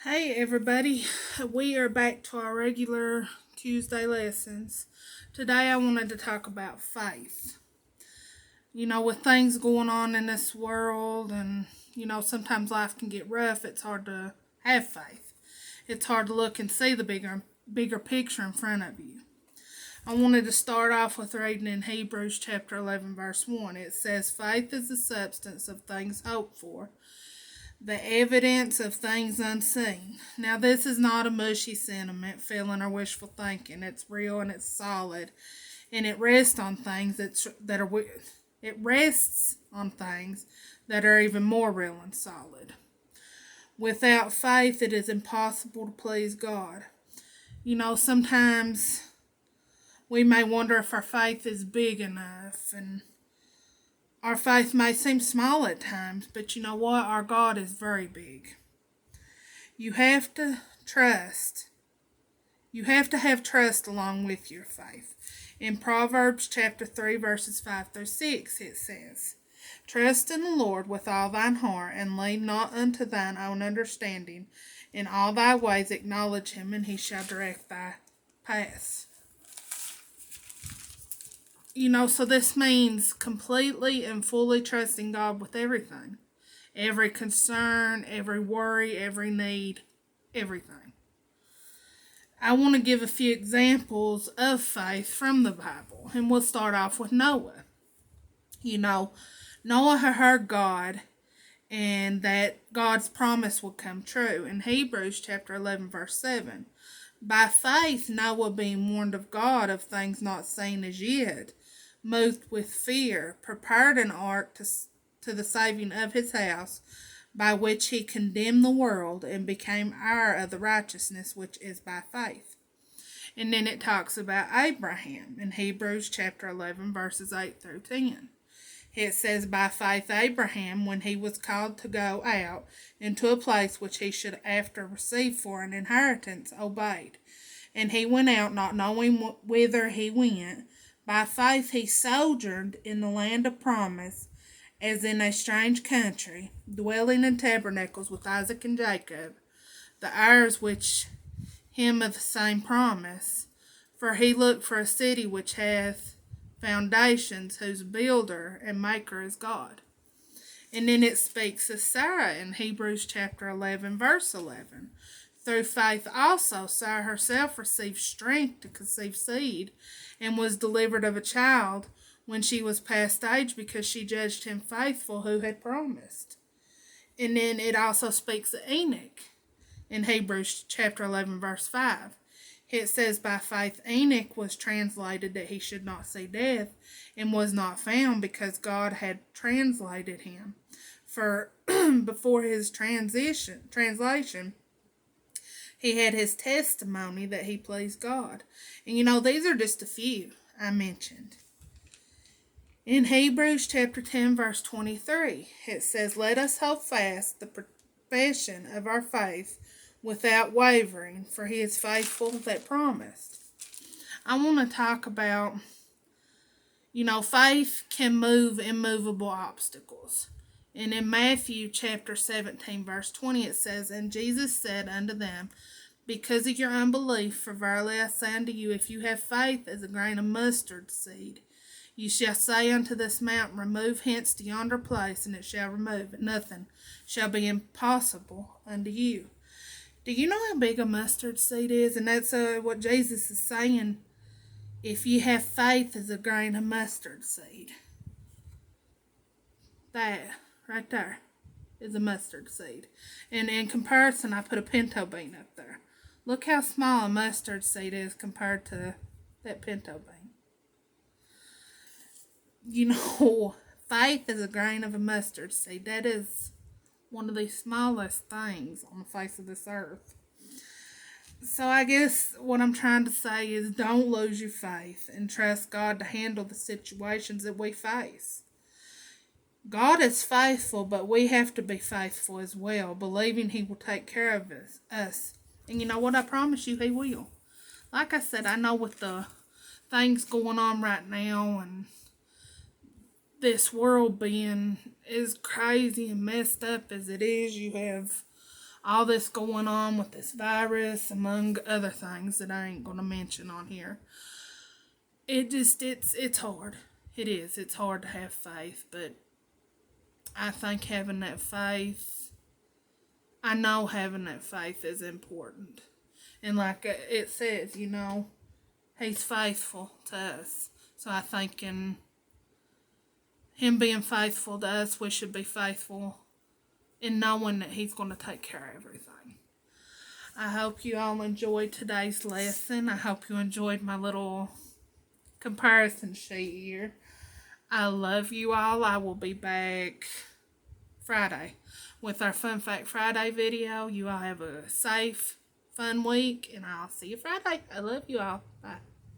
Hey everybody, we are back to our regular Tuesday lessons. Today I wanted to talk about faith. With things going on in this world and, sometimes life can get rough, it's hard to have faith. It's hard to look and see the bigger picture in front of you. I wanted to start off with reading in Hebrews chapter 11 verse 1. It says, "Faith is the substance of things hoped for, the evidence of things unseen." Now, this is not a mushy sentiment, feeling, or wishful thinking. It's real and it's solid, and it rests on things it rests on things that are even more real and solid. Without faith, it is impossible to please God. Sometimes we may wonder if our faith is big enough, and our faith may seem small at times, but you know what? Our God is very big. You have to trust. You have to have trust along with your faith. In Proverbs chapter 3, verses 5 through 6, it says, "Trust in the Lord with all thine heart, and lean not unto thine own understanding. In all thy ways acknowledge him, and he shall direct thy paths." So this means completely and fully trusting God with everything. Every concern, every worry, every need, everything. I want to give a few examples of faith from the Bible, and we'll start off with Noah. Noah had heard God and that God's promise would come true. In Hebrews chapter 11 verse 7, "By faith Noah, being warned of God of things not seen as yet, moved with fear, prepared an ark to the saving of his house, by which he condemned the world, and became heir of the righteousness which is by faith." And then it talks about Abraham in Hebrews chapter 11 verses 8 through 10. It says, "By faith Abraham, when he was called to go out into a place which he should after receive for an inheritance, obeyed. And he went out, not knowing whither he went. By faith he sojourned in the land of promise, as in a strange country, dwelling in tabernacles with Isaac and Jacob, the heirs which him of the same promise. For he looked for a city which hath foundations, whose builder and maker is God." And then it speaks of Sarah in Hebrews chapter 11 verse 11. "Through faith also Sarah herself received strength to conceive seed, and was delivered of a child when she was past age, because she judged him faithful who had promised." And then it also speaks of Enoch in Hebrews chapter 11 verse 5. It says, "By faith Enoch was translated that he should not see death, and was not found, because God had translated him. For before his translation, he had his testimony that he pleased God." And these are just a few I mentioned. In Hebrews chapter 10 verse 23, it says, "Let us hold fast the profession of our faith without wavering, for he is faithful that promised." I want to talk about, faith can move immovable obstacles. And in Matthew chapter 17 verse 20, it says, "And Jesus said unto them, Because of your unbelief, for verily I say unto you, if you have faith as a grain of mustard seed, you shall say unto this mountain, Remove hence to yonder place, and it shall remove, and nothing shall be impossible unto you." Do you know how big a mustard seed is? And that's what Jesus is saying. If you have faith as a grain of mustard seed, that right there is a mustard seed. And in comparison, I put a pinto bean up there. Look how small a mustard seed is compared to that pinto bean. Faith is a grain of a mustard seed. That is one of the smallest things on the face of this earth. So I guess what I'm trying to say is, don't lose your faith and trust God to handle the situations that we face. God is faithful, but we have to be faithful as well, believing he will take care of us. And you know what? I promise you he will. Like I said, I know with the things going on right now, and this world being as crazy and messed up as it is, you have all this going on with this virus, among other things that I ain't going to mention on here. It's hard. It is. It's hard to have faith, but I think having that faith, I know having that faith is important. And like it says, He's faithful to us. So I think in Him being faithful to us, we should be faithful in knowing that He's going to take care of everything. I hope you all enjoyed today's lesson. I hope you enjoyed my little comparison sheet here. I love you all. I will be back Friday with our Fun Fact Friday video. You all have a safe, fun week, and I'll see you Friday. I love you all. Bye.